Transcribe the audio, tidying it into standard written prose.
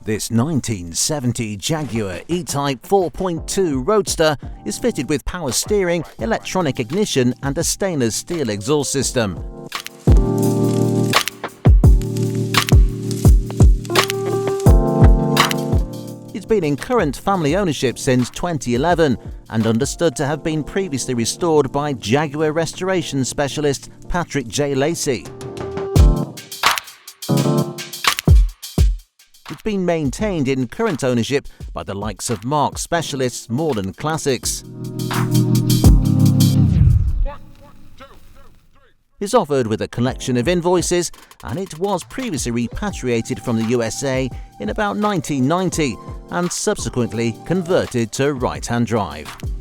This 1970 Jaguar E-Type 4.2 Roadster is fitted with power steering, electronic ignition and a stainless steel exhaust system. It's been in current family ownership since 2011 and understood to have been previously restored by Jaguar Restoration specialist Patrick J Lacey. It's been maintained in current ownership by the likes of marque specialists Moorland Classics. It's offered with a collection of invoices, and it was previously repatriated from the USA in about 1990 and subsequently converted to right-hand drive.